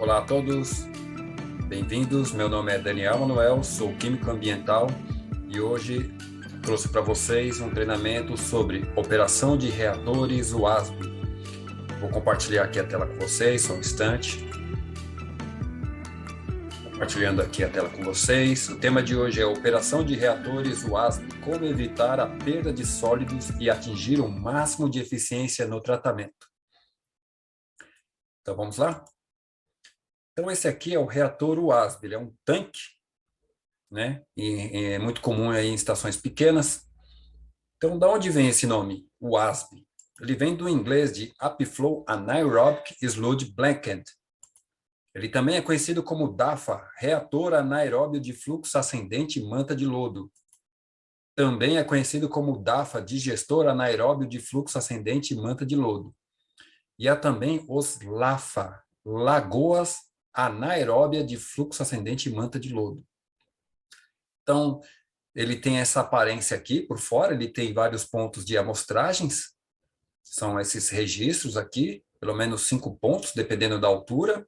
Olá a todos, bem-vindos. Meu nome é Daniel Manuel, sou químico ambiental e hoje trouxe para vocês um treinamento sobre operação de reatores WASB. Vou compartilhar aqui a tela com vocês, só um instante. Compartilhando aqui a tela com vocês. O tema de hoje é operação de reatores WASB, como evitar a perda de sólidos e atingir o máximo de eficiência no tratamento. Então vamos lá? Então, esse aqui é o reator WASB, ele é um tanque, né? E é muito comum aí em estações pequenas. Então, da onde vem esse nome, WASB? Ele vem do inglês de Upflow Anaerobic Sludge Blanket. Ele também é conhecido como DAFA, reator anaeróbio de fluxo ascendente manta de lodo. Também é conhecido como DAFA, digestor anaeróbio de fluxo ascendente manta de lodo. E há também os LAFA, lagoas anaeróbia de fluxo ascendente e manta de lodo. Então, ele tem essa aparência aqui por fora, ele tem vários pontos de amostragens, são esses registros aqui, pelo menos 5 pontos, dependendo da altura.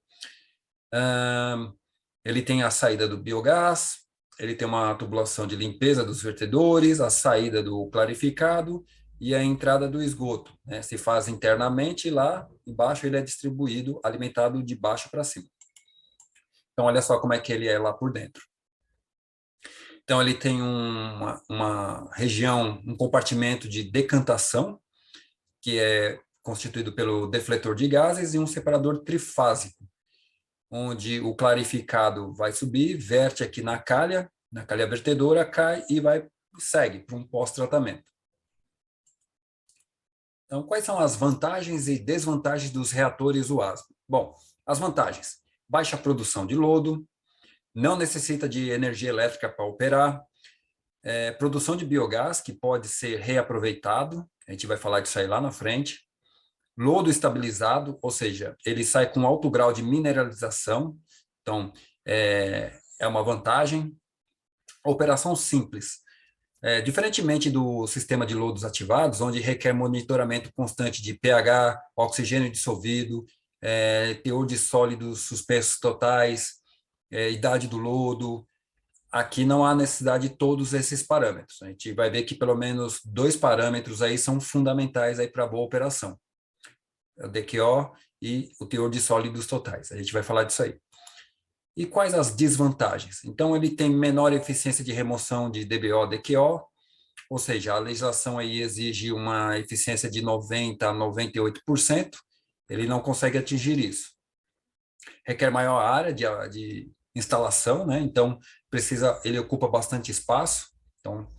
Ele tem a saída do biogás, ele tem uma tubulação de limpeza dos vertedores, a saída do clarificado e a entrada do esgoto, né? Se faz internamente e lá embaixo ele é distribuído, alimentado de baixo para cima. Então, olha só como é que ele é lá por dentro. Então, ele tem uma região, um compartimento de decantação, que é constituído pelo defletor de gases e um separador trifásico, onde o clarificado vai subir, verte aqui na calha vertedora, cai e segue para um pós-tratamento. Então, quais são as vantagens e desvantagens dos reatores WASB? Bom, as vantagens: baixa produção de lodo, não necessita de energia elétrica para operar, produção de biogás, que pode ser reaproveitado, a gente vai falar disso aí lá na frente, lodo estabilizado, ou seja, ele sai com alto grau de mineralização, então é uma vantagem. Operação simples. Diferentemente do sistema de lodos ativados, onde requer monitoramento constante de pH, oxigênio dissolvido, teor de sólidos suspensos totais, idade do lodo, aqui não há necessidade de todos esses parâmetros. A gente vai ver que pelo menos 2 parâmetros aí são fundamentais aí para a boa operação. O DQO e o teor de sólidos totais. A gente vai falar disso aí. E quais as desvantagens? Então, ele tem menor eficiência de remoção de DBO, DQO, ou seja, a legislação aí exige uma eficiência de 90% a 98%, ele não consegue atingir isso. Requer maior área de instalação, né? Então, ele ocupa bastante espaço, então,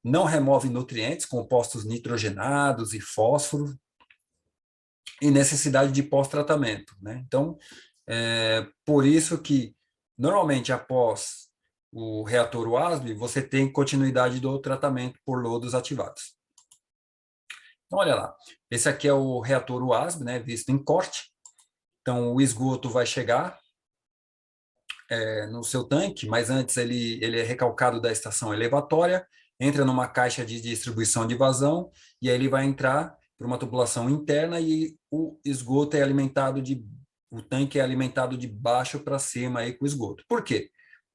não remove nutrientes, compostos nitrogenados e fósforo, e necessidade de pós-tratamento, né? Então, por isso que, normalmente, após o reator WASB, você tem continuidade do tratamento por lodos ativados. Então, olha lá, esse aqui é o reator WASB, né, visto em corte. Então, o esgoto vai chegar no seu tanque, mas antes ele é recalcado da estação elevatória, entra numa caixa de distribuição de vazão, e aí ele vai entrar por uma tubulação interna e o esgoto é alimentado o tanque é alimentado de baixo para cima aí com o esgoto. Por quê?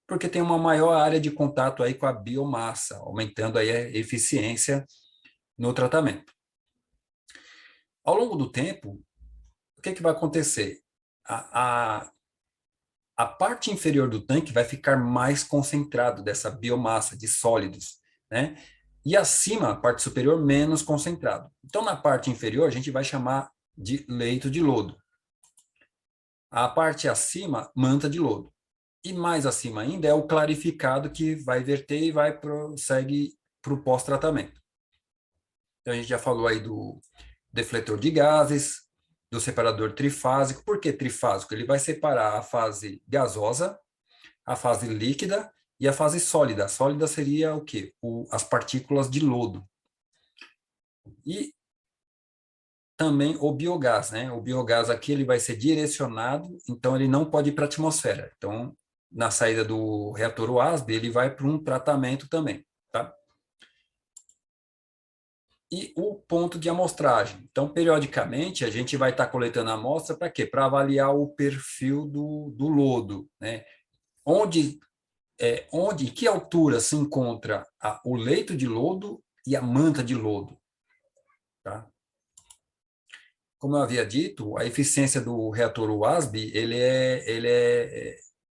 Porque tem uma maior área de contato aí com a biomassa, aumentando aí a eficiência no tratamento. Ao longo do tempo, o que vai acontecer? A parte inferior do tanque vai ficar mais concentrado dessa biomassa de sólidos, né? E acima, a parte superior, menos concentrado. Então, na parte inferior, a gente vai chamar de leito de lodo. A parte acima, manta de lodo. E mais acima ainda é o clarificado que vai verter e prossegue para o pós-tratamento. Então, a gente já falou aí do defletor de gases, do separador trifásico. Por que trifásico? Ele vai separar a fase gasosa, a fase líquida e a fase sólida. A sólida seria o quê? As partículas de lodo. E também o biogás, né? O biogás aqui ele vai ser direcionado, então ele não pode ir para a atmosfera. Então, na saída do reator WASB, ele vai para um tratamento também, tá? e o ponto de amostragem. Então, periodicamente, a gente vai estar coletando a amostra para quê? Para avaliar o perfil do lodo, né? Onde, que altura se encontra o leito de lodo e a manta de lodo, tá? Como eu havia dito, a eficiência do reator WASB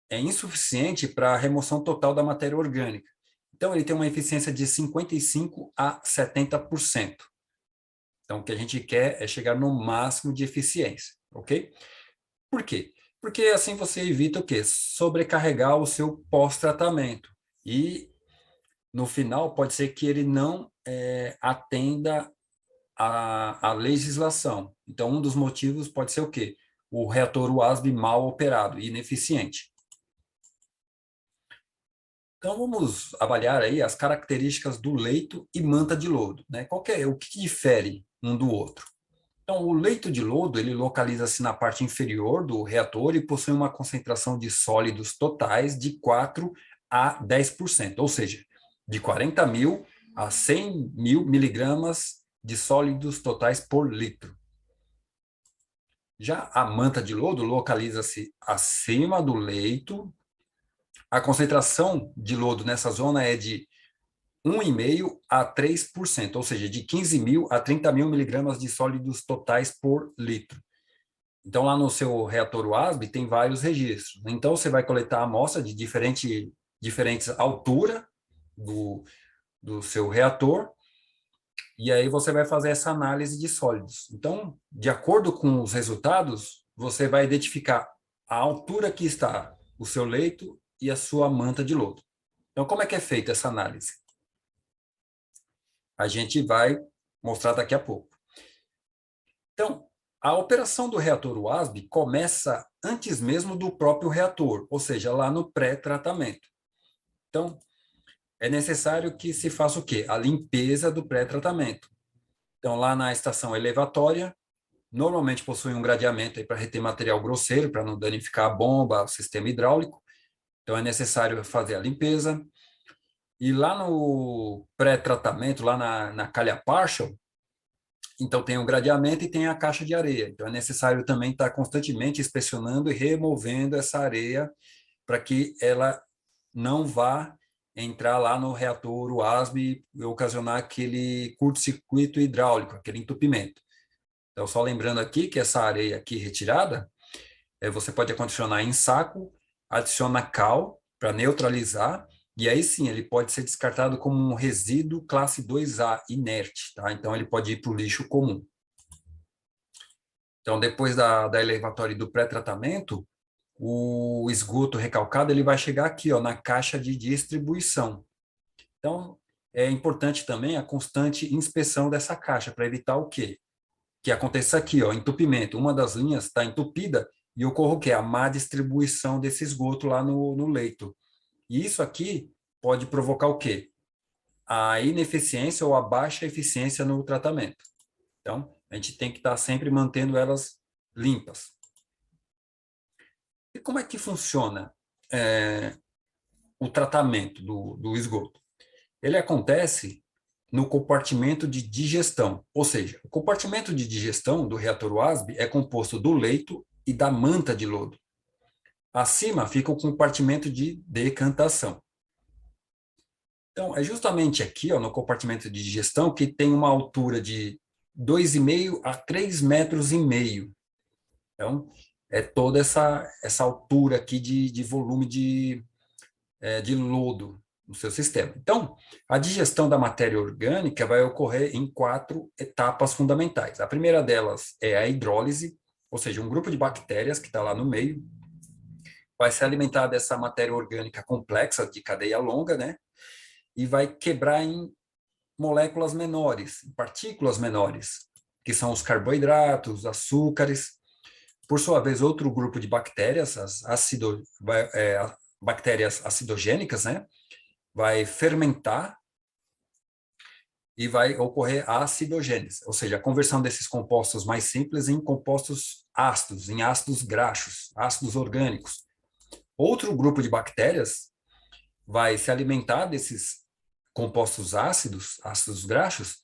é insuficiente para a remoção total da matéria orgânica. Então, ele tem uma eficiência de 55% a 70%. Então, o que a gente quer é chegar no máximo de eficiência, ok? Por quê? Porque assim você evita o quê? Sobrecarregar o seu pós-tratamento. E, no final, pode ser que ele não atenda à legislação. Então, um dos motivos pode ser o quê? O reator WASB mal operado, ineficiente. Então, vamos avaliar aí as características do leito e manta de lodo, né? O que difere um do outro? Então, o leito de lodo, ele localiza-se na parte inferior do reator e possui uma concentração de sólidos totais de 4 a 10%, ou seja, de 40 mil a 100 mil miligramas de sólidos totais por litro. Já a manta de lodo localiza-se acima do leito. A concentração de lodo nessa zona é de 1,5% a 3%, ou seja, de 15 mil a 30 mil miligramas de sólidos totais por litro. Então, lá no seu reator WASB tem vários registros. Então, você vai coletar a amostra de diferentes alturas do seu reator, e aí você vai fazer essa análise de sólidos. Então, de acordo com os resultados, você vai identificar a altura que está o seu leito e a sua manta de lodo. Então, como é que é feita essa análise? A gente vai mostrar daqui a pouco. Então, a operação do reator WASB começa antes mesmo do próprio reator, ou seja, lá no pré-tratamento. Então, é necessário que se faça o quê? A limpeza do pré-tratamento. Então, lá na estação elevatória, normalmente possui um gradeamento para reter material grosseiro, para não danificar a bomba, o sistema hidráulico. Então, é necessário fazer a limpeza. E lá no pré-tratamento, lá na calha partial, então tem o gradeamento e tem a caixa de areia. Então, é necessário também estar constantemente inspecionando e removendo essa areia para que ela não vá entrar lá no reator WASB e ocasionar aquele curto-circuito hidráulico, aquele entupimento. Então, só lembrando aqui que essa areia aqui retirada, você pode acondicionar em saco, adiciona cal para neutralizar, e aí sim ele pode ser descartado como um resíduo classe 2A, inerte, tá? Então, ele pode ir para o lixo comum. Então, depois da elevatória e do pré-tratamento, o esgoto recalcado ele vai chegar aqui, ó, na caixa de distribuição. Então, é importante também a constante inspeção dessa caixa para evitar o quê? Que aconteça aqui, ó, entupimento. Uma das linhas está entupida e ocorre o quê? A má distribuição desse esgoto lá no leito. E isso aqui pode provocar o quê? A ineficiência ou a baixa eficiência no tratamento. Então, a gente tem que estar sempre mantendo elas limpas. E como é que funciona o tratamento do esgoto? Ele acontece no compartimento de digestão, ou seja, o compartimento de digestão do reator WASB é composto do leito e da manta de lodo. Acima fica o compartimento de decantação. Então, é justamente aqui, ó, no compartimento de digestão, que tem uma altura de 2,5 a 3,5 metros. Então, é toda essa altura aqui de volume de lodo no seu sistema. Então, a digestão da matéria orgânica vai ocorrer em 4 etapas fundamentais. A primeira delas é a hidrólise, ou seja, um grupo de bactérias que está lá no meio, vai se alimentar dessa matéria orgânica complexa de cadeia longa, né? E vai quebrar em moléculas menores, em partículas menores, que são os carboidratos, açúcares. Por sua vez, outro grupo de bactérias, bactérias acidogênicas, né? Vai fermentar e vai ocorrer a acidogênese, ou seja, a conversão desses compostos mais simples em compostos ácidos, em ácidos graxos, ácidos orgânicos. Outro grupo de bactérias vai se alimentar desses compostos ácidos, ácidos graxos,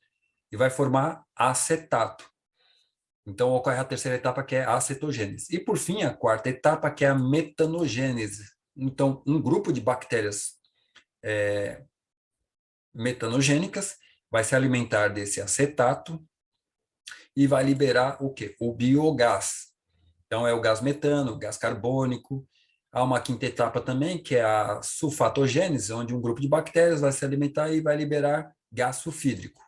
e vai formar acetato. Então, ocorre a terceira etapa, que é a acetogênese. E, por fim, a quarta etapa, que é a metanogênese. Então, um grupo de bactérias metanogênicas vai se alimentar desse acetato e vai liberar o quê? O biogás. Então, é o gás metano, o gás carbônico. Há uma quinta etapa também, que é a sulfatogênese, onde um grupo de bactérias vai se alimentar e vai liberar gás sulfídrico.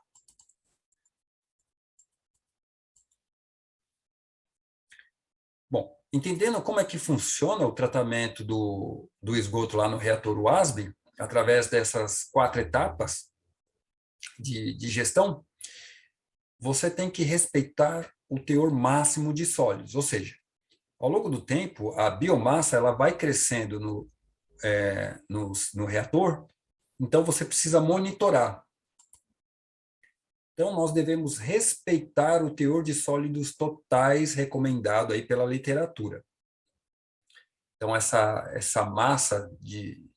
Bom, entendendo como é que funciona o tratamento do esgoto lá no reator WASB, através dessas quatro etapas de gestão, você tem que respeitar o teor máximo de sólidos, ou seja, ao longo do tempo, a biomassa ela vai crescendo no reator, então você precisa monitorar. Então, nós devemos respeitar o teor de sólidos totais recomendado aí pela literatura. Então, essa massa de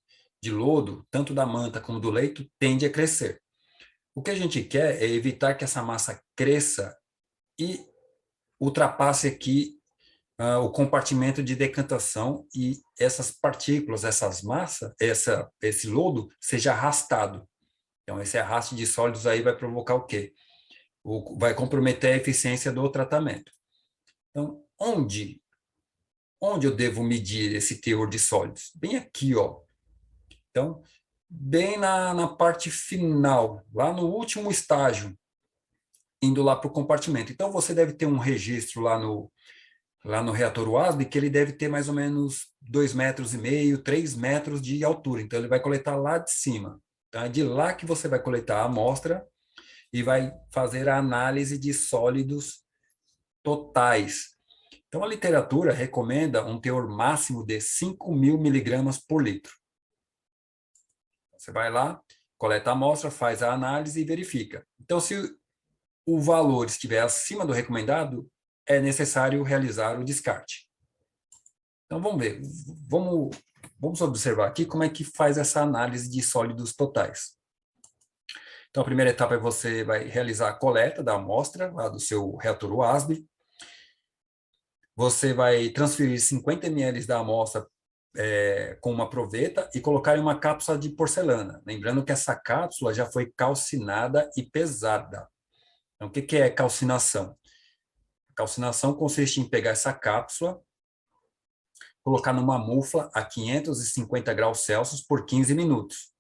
lodo, tanto da manta como do leito, tende a crescer. O que a gente quer é evitar que essa massa cresça e ultrapasse aqui o compartimento de decantação e essas partículas, essas massas, esse lodo seja arrastado. Então, esse arraste de sólidos aí vai provocar o quê? Vai comprometer a eficiência do tratamento. Então, onde eu devo medir esse teor de sólidos? Bem aqui, ó. Então, bem na parte final, lá no último estágio, indo lá para o compartimento. Então, você deve ter um registro lá no reator WASB, que ele deve ter mais ou menos 2,5 metros, 3 metros de altura. Então, ele vai coletar lá de cima. Então, é de lá que você vai coletar a amostra e vai fazer a análise de sólidos totais. Então, a literatura recomenda um teor máximo de 5.000 miligramas por litro. Você vai lá, coleta a amostra, faz a análise e verifica. Então, se o valor estiver acima do recomendado, é necessário realizar o descarte. Então, vamos ver. Vamos observar aqui como é que faz essa análise de sólidos totais. Então, a primeira etapa é você vai realizar a coleta da amostra lá do seu reator WASB. Você vai transferir 50 ml da amostra com uma proveta e colocar em uma cápsula de porcelana. Lembrando que essa cápsula já foi calcinada e pesada. Então, o que é calcinação? Calcinação consiste em pegar essa cápsula, colocar numa mufla a 550 graus Celsius por 15 minutos.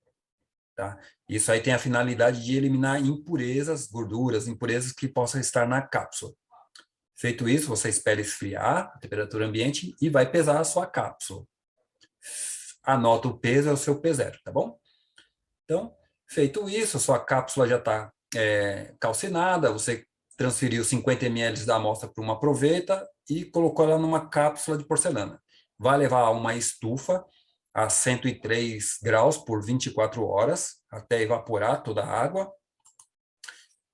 Tá? Isso aí tem a finalidade de eliminar impurezas, gorduras, impurezas que possam estar na cápsula. Feito isso, você espera esfriar a temperatura ambiente e vai pesar a sua cápsula. Anota o peso, é o seu P0, tá bom? Então, feito isso, a sua cápsula já está calcinada, você transferiu 50 ml da amostra para uma proveta e colocou ela numa cápsula de porcelana. Vai levar a uma estufa a 103 graus por 24 horas, até evaporar toda a água.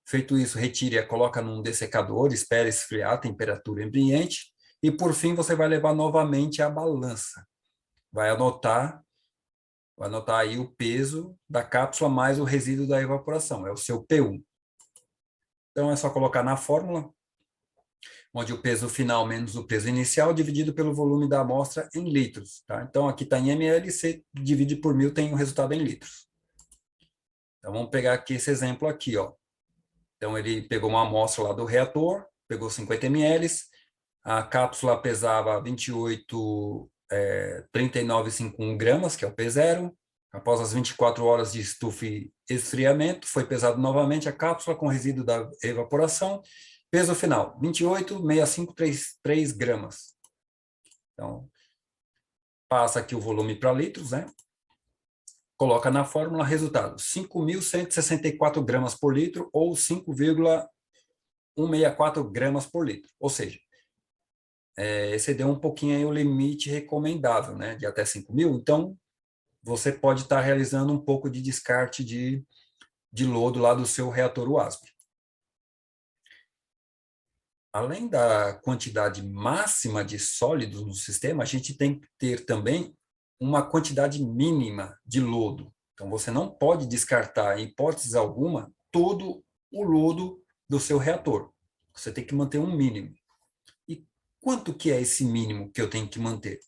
Feito isso, retire-a, coloca num dessecador, espere esfriar a temperatura ambiente e, por fim, você vai levar novamente à balança. Vai anotar aí o peso da cápsula mais o resíduo da evaporação, é o seu P1. Então, é só colocar na fórmula, onde o peso final menos o peso inicial, dividido pelo volume da amostra em litros. Tá? Então, aqui está em ml, você divide por 1.000, tem o resultado em litros. Então, vamos pegar aqui esse exemplo aqui, ó. Então, ele pegou uma amostra lá do reator, pegou 50 ml, a cápsula pesava 39,51 gramas, que é o P0. Após as 24 horas de estufa e esfriamento, foi pesado novamente a cápsula com resíduo da evaporação. Peso final, 28,6533 gramas. Então, passa aqui o volume para litros, né? Coloca na fórmula, resultado, 5.164 gramas por litro ou 5,164 gramas por litro. Ou seja, excedeu um pouquinho aí o limite recomendável, né? De até 5.000. Então, você pode estar realizando um pouco de descarte de lodo lá do seu reator WASP. Além da quantidade máxima de sólidos no sistema, a gente tem que ter também uma quantidade mínima de lodo. Então, você não pode descartar, em hipótese alguma, todo o lodo do seu reator. Você tem que manter um mínimo. E quanto que é esse mínimo que eu tenho que manter?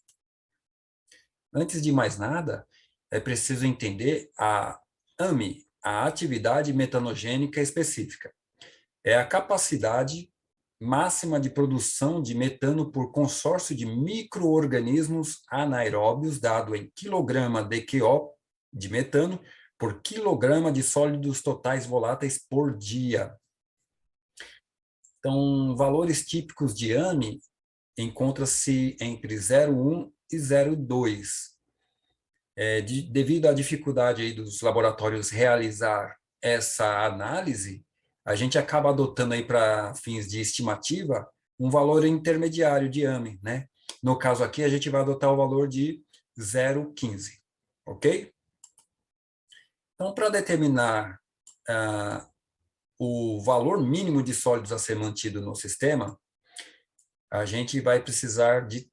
Antes de mais nada, é preciso entender a AMI, a atividade metanogênica específica. É a capacidade máxima de produção de metano por consórcio de micro-organismos anaeróbios, dado em quilograma de QO de metano por quilograma de sólidos totais voláteis por dia. Então, valores típicos de AMI encontram-se entre 0,1 e 0,2. Devido à dificuldade aí dos laboratórios realizar essa análise, a gente acaba adotando aí para fins de estimativa um valor intermediário de AMI, né? No caso aqui, a gente vai adotar o valor de 0,15, ok? Então, para determinar o valor mínimo de sólidos a ser mantido no sistema, a gente vai precisar de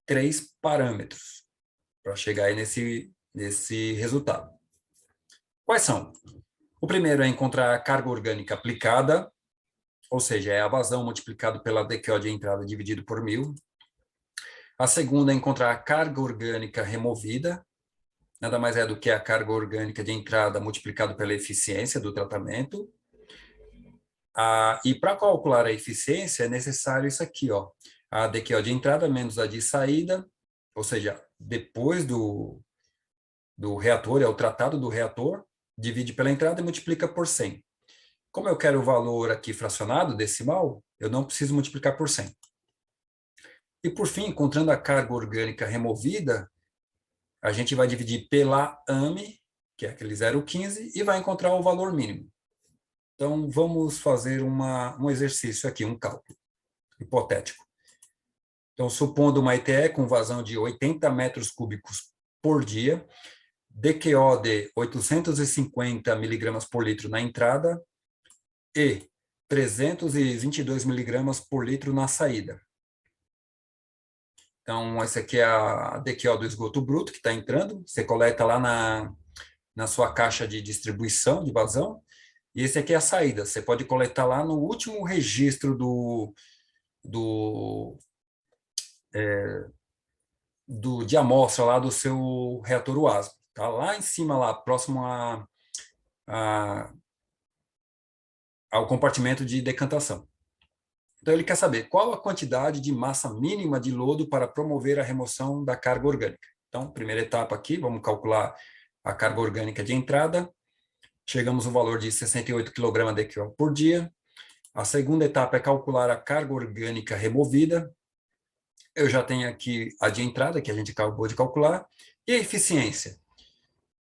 3 parâmetros para chegar aí nesse resultado. Quais são? O primeiro é encontrar a carga orgânica aplicada, ou seja, é a vazão multiplicado pela DQO de entrada dividido por 1000. A segunda é encontrar a carga orgânica removida, nada mais é do que a carga orgânica de entrada multiplicado pela eficiência do tratamento. E para calcular a eficiência é necessário isso aqui, ó, a DQO de entrada menos a de saída, ou seja, depois do reator, é o tratado do reator, divide pela entrada e multiplica por 100. Como eu quero o valor aqui fracionado, decimal, eu não preciso multiplicar por 100. E, por fim, encontrando a carga orgânica removida, a gente vai dividir pela AMI, que é aquele 0,15, e vai encontrar o valor mínimo. Então, vamos fazer um exercício aqui, um cálculo hipotético. Então, supondo uma ITE com vazão de 80 metros cúbicos por dia, DQO de 850 miligramas por litro na entrada e 322 miligramas por litro na saída. Então, essa aqui é a DQO do esgoto bruto que está entrando, você coleta lá na sua caixa de distribuição de vazão, e esse aqui é a saída, você pode coletar lá no último registro de amostra lá do seu reator UASB. Tá lá em cima, lá, próximo ao compartimento de decantação. Então, ele quer saber qual a quantidade de massa mínima de lodo para promover a remoção da carga orgânica. Então, primeira etapa aqui, vamos calcular a carga orgânica de entrada. Chegamos ao valor de 68 kg de QO por dia. A segunda etapa é calcular a carga orgânica removida. Eu já tenho aqui a de entrada, que a gente acabou de calcular, e a eficiência.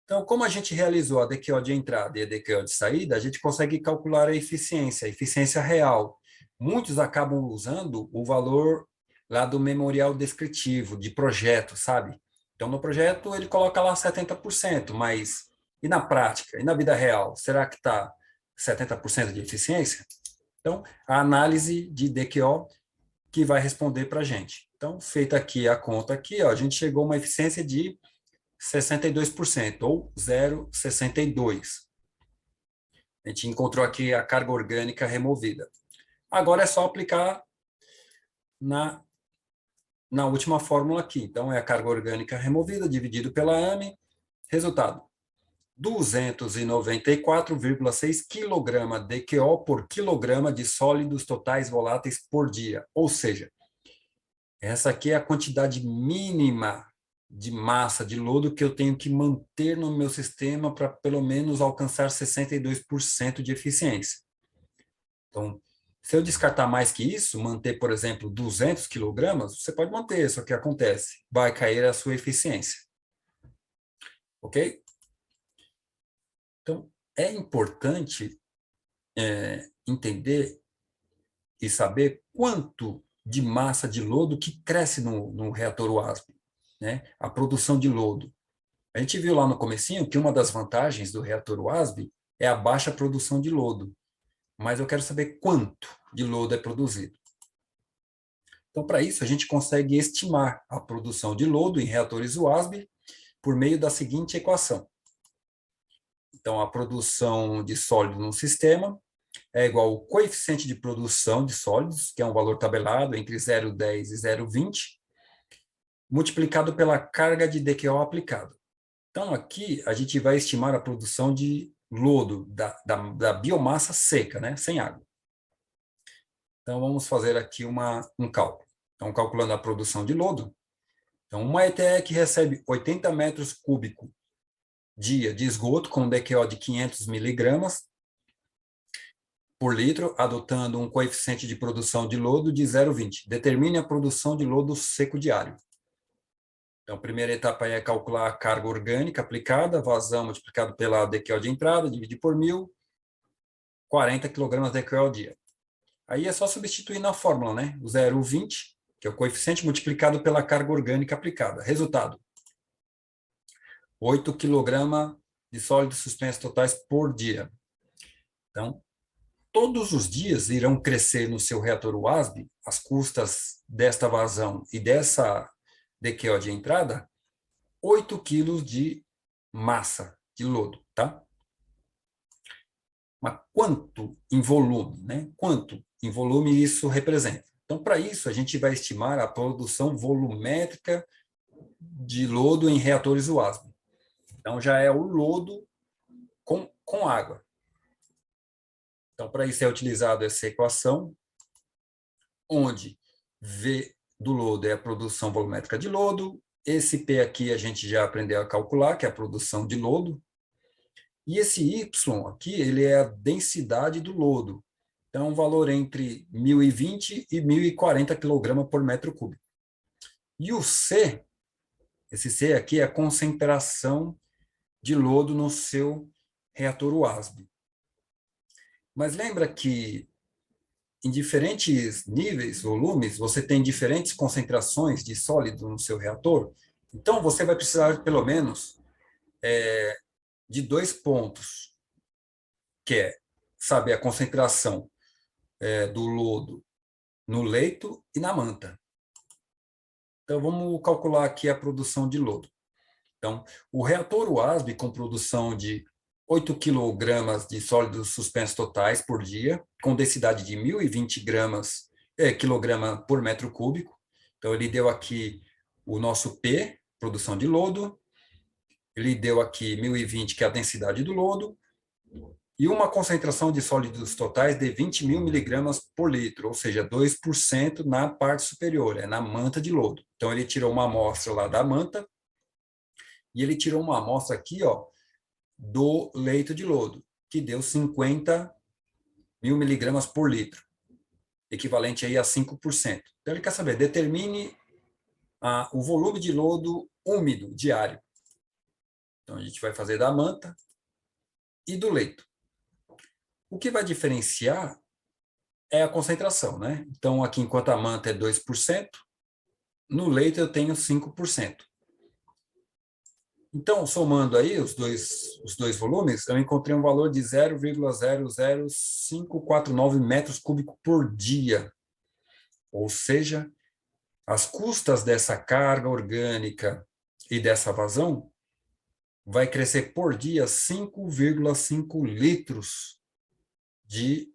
Então, como a gente realizou a DQO de entrada e a DQO de saída, a gente consegue calcular a eficiência real. Muitos acabam usando o valor lá do memorial descritivo, de projeto, sabe? Então, no projeto, ele coloca lá 70%, mas e na prática, e na vida real, será que está 70% de eficiência? Então, a análise de DQO que vai responder para a gente. Então, feita aqui a conta aqui, ó, a gente chegou a uma eficiência de 62%, ou 0,62. A gente encontrou aqui a carga orgânica removida. Agora é só aplicar na última fórmula aqui. Então, é a carga orgânica removida dividido pela AMI. Resultado, 294,6 kg de QO por quilograma de sólidos totais voláteis por dia. Ou seja, essa aqui é a quantidade mínima de massa de lodo que eu tenho que manter no meu sistema para pelo menos alcançar 62% de eficiência. Então, se eu descartar mais que isso, manter, por exemplo, 200 quilogramas, você pode manter, só que acontece, vai cair a sua eficiência. Ok? Então, é importante entender e saber quanto de massa de lodo que cresce no reator UASB, né? A produção de lodo. A gente viu lá no comecinho que uma das vantagens do reator UASB é a baixa produção de lodo, mas eu quero saber quanto de lodo é produzido. Então, para isso, a gente consegue estimar a produção de lodo em reatores UASB por meio da seguinte equação. Então, a produção de sólido no sistema é igual ao coeficiente de produção de sólidos, que é um valor tabelado entre 0,10 e 0,20, multiplicado pela carga de DQO aplicada. Então, aqui, a gente vai estimar a produção de lodo, da biomassa seca, né, sem água. Então, vamos fazer aqui um cálculo. Então, calculando a produção de lodo, então, uma ETE que recebe 80 metros cúbicos dia de esgoto com DQO de 500 miligramas por litro, adotando um coeficiente de produção de lodo de 0,20. Determine a produção de lodo seco diário. Então, a primeira etapa é calcular a carga orgânica aplicada, vazão multiplicado pela DQO de entrada, dividir por 1.000, 40 kg de DQO ao dia. Aí é só substituir na fórmula, né? O 0,20, que é o coeficiente multiplicado pela carga orgânica aplicada. Resultado: 8 kg de sólidos suspensos totais por dia. Então, todos os dias irão crescer no seu reator WASB as custas desta vazão e dessa DQO de entrada 8 quilos de massa de lodo, tá? Mas quanto em volume, né? Quanto em volume isso representa? Então, para isso, a gente vai estimar a produção volumétrica de lodo em reatores WASB. Então, já é o lodo com água. Então, para isso é utilizado essa equação, onde V do lodo é a produção volumétrica de lodo, esse P aqui a gente já aprendeu a calcular, que é a produção de lodo, e esse Y aqui, ele é a densidade do lodo. Então, um valor entre 1.020 e 1.040 kg por metro cúbico. E o C, esse C aqui é a concentração de lodo no seu reator WASB. Mas lembra que em diferentes níveis, volumes, você tem diferentes concentrações de sólido no seu reator. Então, você vai precisar, pelo menos, de 2 pontos, que é saber a concentração do lodo no leito e na manta. Então, vamos calcular aqui a produção de lodo. Então, o reator WASB, com produção de 8 kg de sólidos suspensos totais por dia, com densidade de 1.020 kg por metro cúbico. Então, ele deu aqui o nosso P, produção de lodo, ele deu aqui 1.020, que é a densidade do lodo, e uma concentração de sólidos totais de 20.000 miligramas por litro, ou seja, 2% na parte superior, na manta de lodo. Então, ele tirou uma amostra lá da manta, e ele tirou uma amostra aqui, ó, do leito de lodo, que deu 50.000 miligramas por litro, equivalente aí a 5%. Então, ele quer saber, determine o volume de lodo úmido diário. Então, a gente vai fazer da manta e do leito. O que vai diferenciar é a concentração, né? Então, aqui, enquanto a manta é 2%, no leito eu tenho 5%. Então, somando aí os dois volumes, eu encontrei um valor de 0,00549 metros cúbicos por dia. Ou seja, as custas dessa carga orgânica e dessa vazão vai crescer por dia 5,5 litros de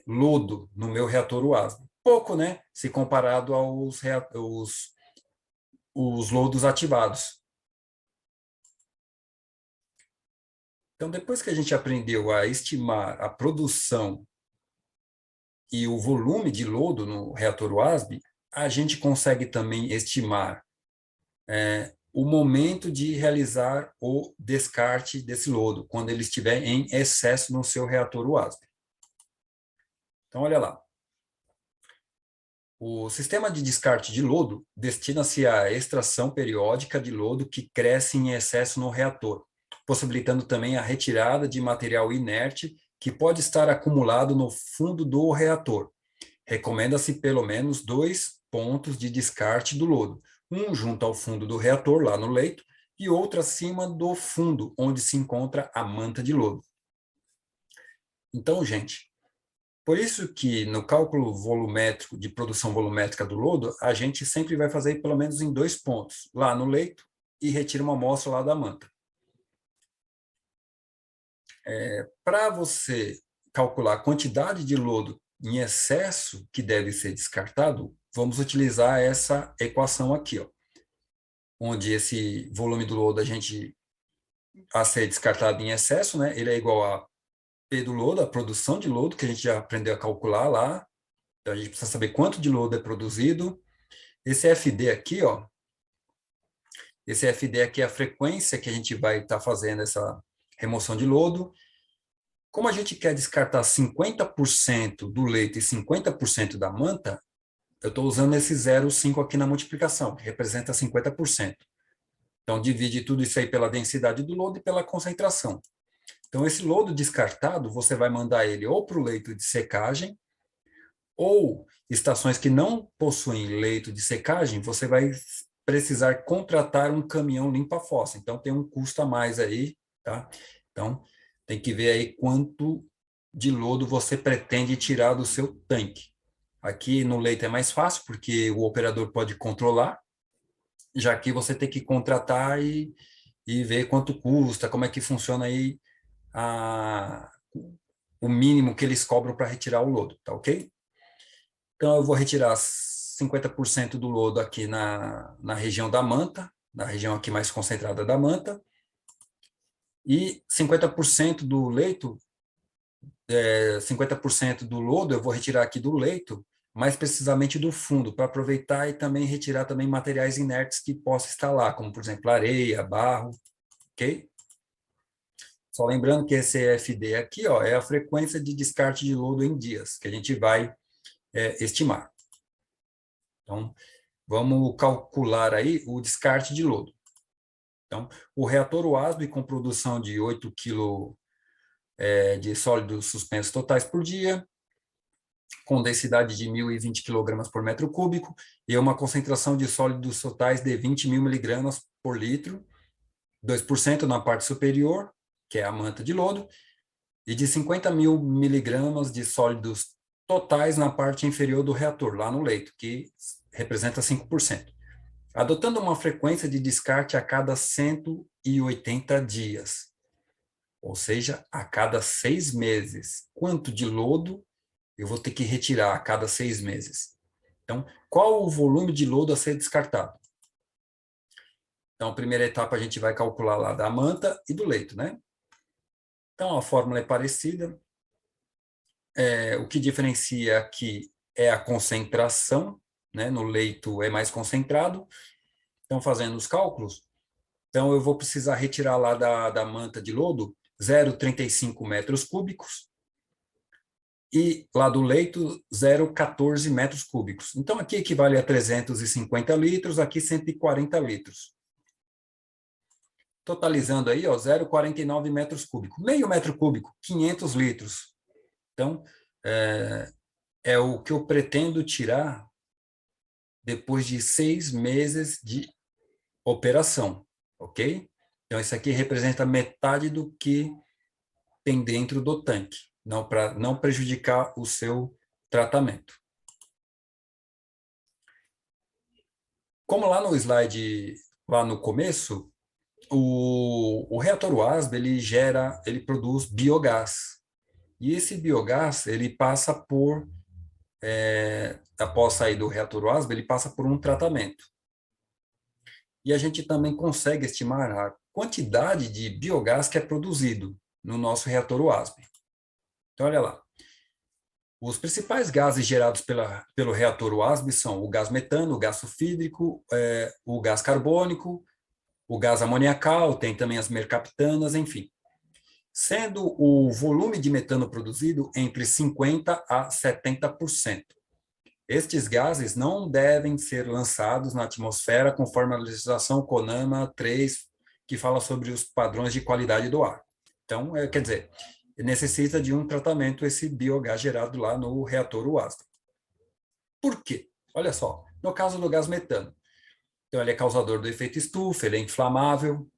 lodo no meu reator WASB. Pouco, né? Se comparado os lodos ativados. Então, depois que a gente aprendeu a estimar a produção e o volume de lodo no reator WASB, a gente consegue também estimar o momento de realizar o descarte desse lodo, quando ele estiver em excesso no seu reator WASB. Então, olha lá. O sistema de descarte de lodo destina-se à extração periódica de lodo que cresce em excesso no reator, possibilitando também a retirada de material inerte que pode estar acumulado no fundo do reator. Recomenda-se pelo menos 2 pontos de descarte do lodo, um junto ao fundo do reator, lá no leito, e outro acima do fundo, onde se encontra a manta de lodo. Então, gente, por isso que no cálculo volumétrico, de produção volumétrica do lodo, a gente sempre vai fazer pelo menos em 2 pontos, lá no leito, e retira uma amostra lá da manta. Para você calcular a quantidade de lodo em excesso que deve ser descartado, vamos utilizar essa equação aqui, ó, onde esse volume do lodo a ser descartado em excesso, né? Ele é igual a P do lodo, a produção de lodo, que a gente já aprendeu a calcular lá. Então, a gente precisa saber quanto de lodo é produzido. Esse FD aqui, ó, esse FD aqui é a frequência que a gente vai estar fazendo essa remoção de lodo. Como a gente quer descartar 50% do leito e 50% da manta, eu estou usando esse 0,5 aqui na multiplicação, que representa 50%. Então, divide tudo isso aí pela densidade do lodo e pela concentração. Então, esse lodo descartado, você vai mandar ele ou para o leito de secagem, ou estações que não possuem leito de secagem, você vai precisar contratar um caminhão limpa-fossa. Então, tem um custo a mais aí, tá? Então, tem que ver aí quanto de lodo você pretende tirar do seu tanque. Aqui no leito é mais fácil, porque o operador pode controlar, já que você tem que contratar e ver quanto custa, como é que funciona aí a, o mínimo que eles cobram para retirar o lodo, tá ok? Então, eu vou retirar 50% do lodo aqui na região da manta, na região aqui mais concentrada da manta, e 50% do leito, 50% do lodo eu vou retirar aqui do leito, mais precisamente do fundo, para aproveitar e também retirar também materiais inertes que possa estar lá, como, por exemplo, areia, barro, ok? Só lembrando que esse FD aqui, ó, é a frequência de descarte de lodo em dias, que a gente vai estimar. Então, vamos calcular aí o descarte de lodo. Então, o reator WASB com produção de 8 kg de sólidos suspensos totais por dia, com densidade de 1.020 kg por metro cúbico e uma concentração de sólidos totais de 20.000 miligramas por litro, 2% na parte superior, que é a manta de lodo, e de 50.000 miligramas de sólidos totais na parte inferior do reator, lá no leito, que representa 5%. Adotando uma frequência de descarte a cada 180 dias, ou seja, a cada 6 meses. Quanto de lodo eu vou ter que retirar a cada 6 meses? Então, qual o volume de lodo a ser descartado? Então, a primeira etapa a gente vai calcular lá da manta e do leito, né? Então, a fórmula é parecida. O que diferencia aqui é a concentração, né? No leito é mais concentrado. Então, fazendo os cálculos, então eu vou precisar retirar lá da manta de lodo 0,35 metros cúbicos e lá do leito 0,14 metros cúbicos. Então, aqui equivale a 350 litros, aqui 140 litros. Totalizando aí, ó, 0,49 metros cúbicos. Meio metro cúbico, 500 litros. Então, é o que eu pretendo tirar depois de 6 meses de operação, ok? Então, isso aqui representa metade do que tem dentro do tanque, não para não prejudicar o seu tratamento. Como lá no slide, lá no começo, o reator WASB, ele produz biogás. E esse biogás, ele passa por, após sair do reator WASB, ele passa por um tratamento. E a gente também consegue estimar a quantidade de biogás que é produzido no nosso reator WASB. Então, olha lá. Os principais gases gerados pelo reator WASB são o gás metano, o gás sulfídrico, o gás carbônico, o gás amoniacal, tem também as mercaptanas, enfim. Sendo o volume de metano produzido entre 50% a 70%. Estes gases não devem ser lançados na atmosfera conforme a legislação CONAMA 3, que fala sobre os padrões de qualidade do ar. Então, quer dizer, necessita de um tratamento esse biogás gerado lá no reator WASB. Por quê? Olha só, no caso do gás metano, então ele é causador do efeito estufa, ele é inflamável.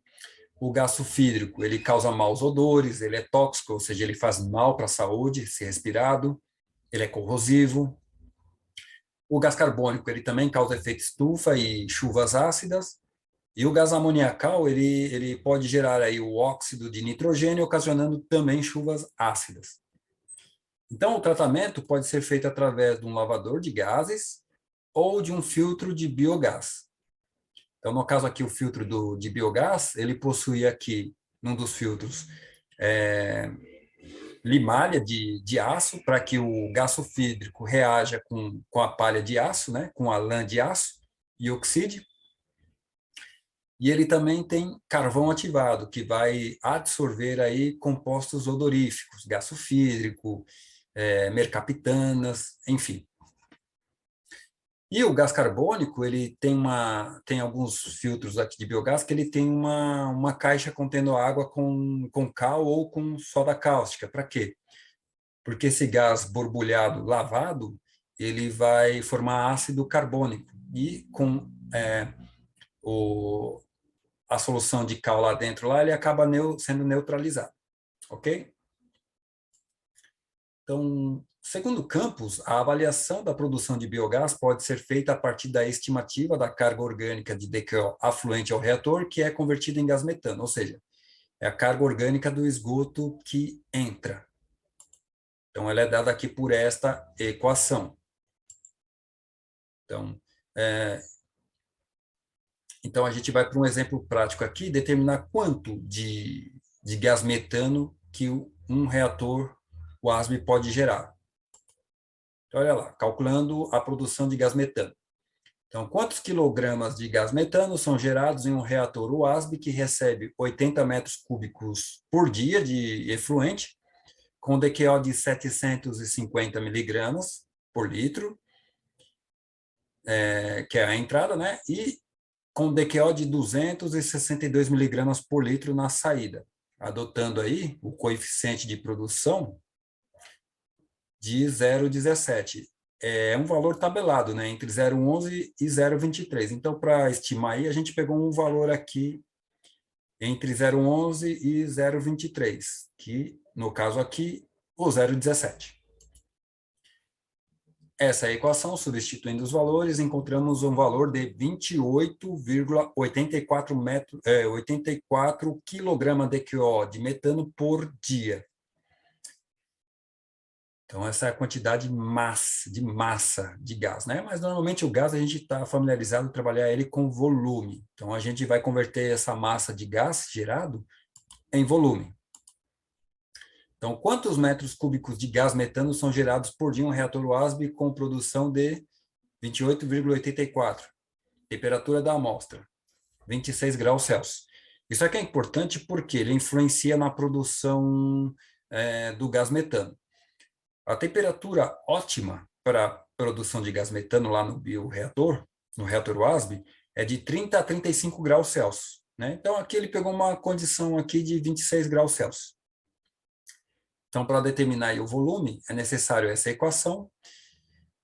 O gás sulfídrico, ele causa maus odores, ele é tóxico, ou seja, ele faz mal para a saúde, se respirado, ele é corrosivo. O gás carbônico, ele também causa efeito estufa e chuvas ácidas. E o gás amoniacal, ele pode gerar aí o óxido de nitrogênio, ocasionando também chuvas ácidas. Então, o tratamento pode ser feito através de um lavador de gases ou de um filtro de biogás. Então, no caso aqui, o filtro de biogás, ele possui aqui, num dos filtros, é, limalha de aço, para que o gás sulfídrico reaja com a palha de aço, né, com a lã de aço, e oxide. E ele também tem carvão ativado, que vai absorver aí compostos odoríficos, gás sulfídrico, mercaptanas, enfim. E o gás carbônico, ele tem alguns filtros aqui de biogás que ele tem uma caixa contendo água com cal ou com soda cáustica. Para quê? Porque esse gás borbulhado lavado, ele vai formar ácido carbônico. E com o, a solução de cal lá dentro, lá, ele acaba sendo neutralizado. Ok? Então, segundo Campos, a avaliação da produção de biogás pode ser feita a partir da estimativa da carga orgânica de DQO afluente ao reator, que é convertida em gás metano, ou seja, é a carga orgânica do esgoto que entra. Então, ela é dada aqui por esta equação. Então, a gente vai para um exemplo prático aqui, determinar quanto de gás metano que um reator WASB pode gerar. Então, olha lá, calculando a produção de gás metano. Então, quantos quilogramas de gás metano são gerados em um reator WASB que recebe 80 metros cúbicos por dia de efluente, com DQO de 750 miligramas por litro, que é a entrada, né? E com DQO de 262 miligramas por litro na saída, adotando aí o coeficiente de produção de 0,17. É um valor tabelado, né, entre 0,11 e 0,23. Então, para estimar aí, a gente pegou um valor aqui entre 0,11 e 0,23, que, no caso aqui, o 0,17. Essa é a equação, substituindo os valores, encontramos um valor de 84 kg DQO de metano por dia. Então, essa é a quantidade de massa de gás, né? Mas, normalmente, o gás, a gente está familiarizado em trabalhar ele com volume. Então, a gente vai converter essa massa de gás gerado em volume. Então, quantos metros cúbicos de gás metano são gerados por dia em um reator WASB com produção de 28,84? Temperatura da amostra, 26 graus Celsius. Isso aqui é importante porque ele influencia na produção do gás metano. A temperatura ótima para a produção de gás metano lá no bioreator, no reator WASB, é de 30 a 35 graus Celsius. Né? Então, aqui ele pegou uma condição aqui de 26 graus Celsius. Então, para determinar o volume, é necessário essa equação,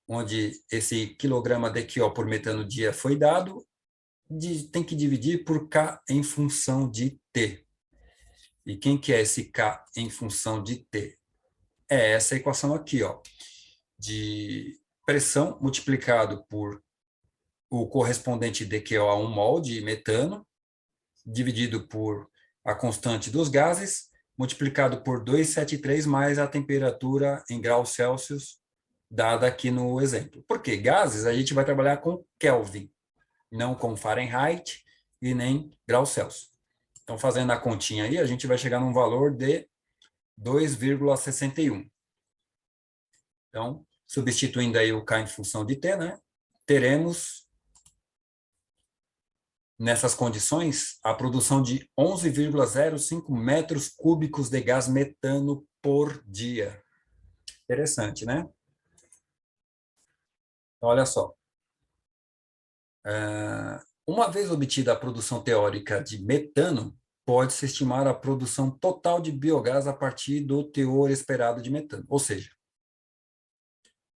onde esse quilograma de QO por metano dia foi dado, tem que dividir por K em função de T. E quem que é esse K em função de T? É essa equação aqui, ó, de pressão multiplicado por o correspondente DQO a 1 mol de metano, dividido por a constante dos gases, multiplicado por 273 mais a temperatura em graus Celsius, dada aqui no exemplo. Porque gases a gente vai trabalhar com Kelvin, não com Fahrenheit e nem graus Celsius. Então, fazendo a continha aí, a gente vai chegar num valor de 2,61. Então, substituindo aí o K em função de T, né, teremos, nessas condições, a produção de 11,05 metros cúbicos de gás metano por dia. Interessante, né? Então, olha só. Uma vez obtida a produção teórica de metano, pode-se estimar a produção total de biogás a partir do teor esperado de metano. Ou seja,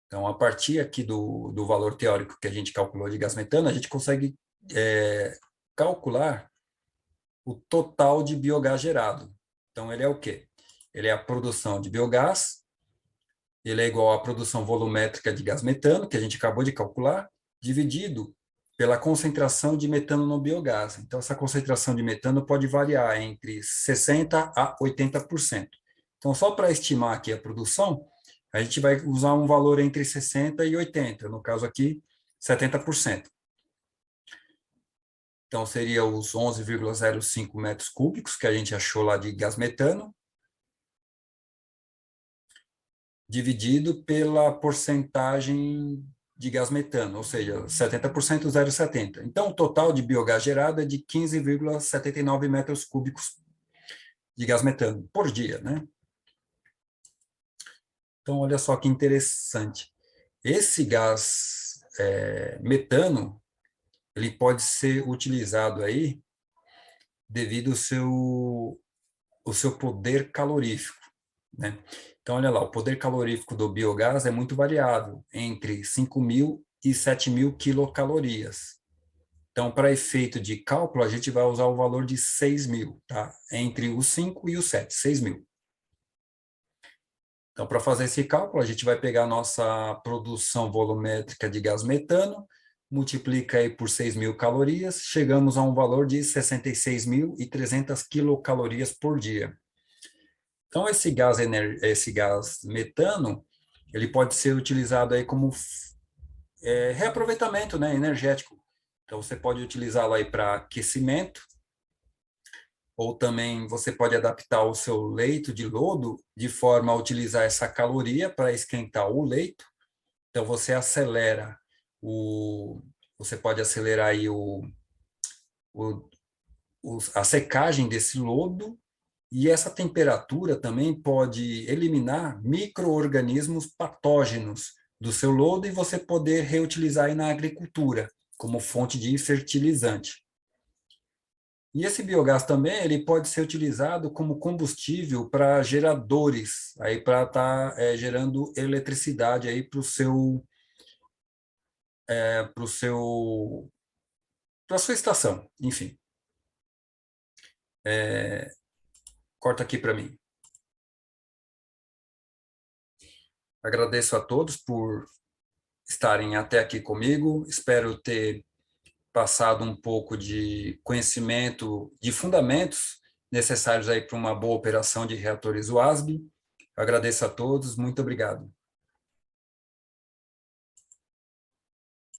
então, a partir aqui do valor teórico que a gente calculou de gás metano, a gente consegue calcular o total de biogás gerado. Então, ele é o quê? Ele é a produção de biogás, ele é igual à produção volumétrica de gás metano, que a gente acabou de calcular, dividido pela concentração de metano no biogás. Então, essa concentração de metano pode variar entre 60% a 80%. Então, só para estimar aqui a produção, a gente vai usar um valor entre 60% e 80%, no caso aqui, 70%. Então, seria os 11,05 metros cúbicos que a gente achou lá de gás metano, dividido pela porcentagem de gás metano, ou seja, 70%, 0,70. Então, o total de biogás gerado é de 15,79 metros cúbicos de gás metano por dia, né? Então, olha só que interessante. Esse gás metano, ele pode ser utilizado aí devido ao seu poder calorífico, né? Então, olha lá, o poder calorífico do biogás é muito variável, entre 5.000 e 7.000 quilocalorias. Então, para efeito de cálculo, a gente vai usar o valor de 6.000, tá? Entre os 5 e os 7, 6.000. Então, para fazer esse cálculo, a gente vai pegar a nossa produção volumétrica de gás metano, multiplica aí por 6.000 calorias, chegamos a um valor de 66.300 quilocalorias por dia. Então, esse gás metano, ele pode ser utilizado aí como reaproveitamento, né, energético. Então, você pode utilizá-lo aí para aquecimento, ou também você pode adaptar o seu leito de lodo de forma a utilizar essa caloria para esquentar o leito. Então, você pode acelerar aí o, a secagem desse lodo, e essa temperatura também pode eliminar micro-organismos patógenos do seu lodo e você poder reutilizar aí na agricultura como fonte de fertilizante. E esse biogás também ele pode ser utilizado como combustível para geradores, aí para estar gerando eletricidade aí para sua estação, enfim. Corta aqui para mim. Agradeço a todos por estarem até aqui comigo. Espero ter passado um pouco de conhecimento, de fundamentos necessários aí para uma boa operação de reatores WASB. Agradeço a todos, muito obrigado.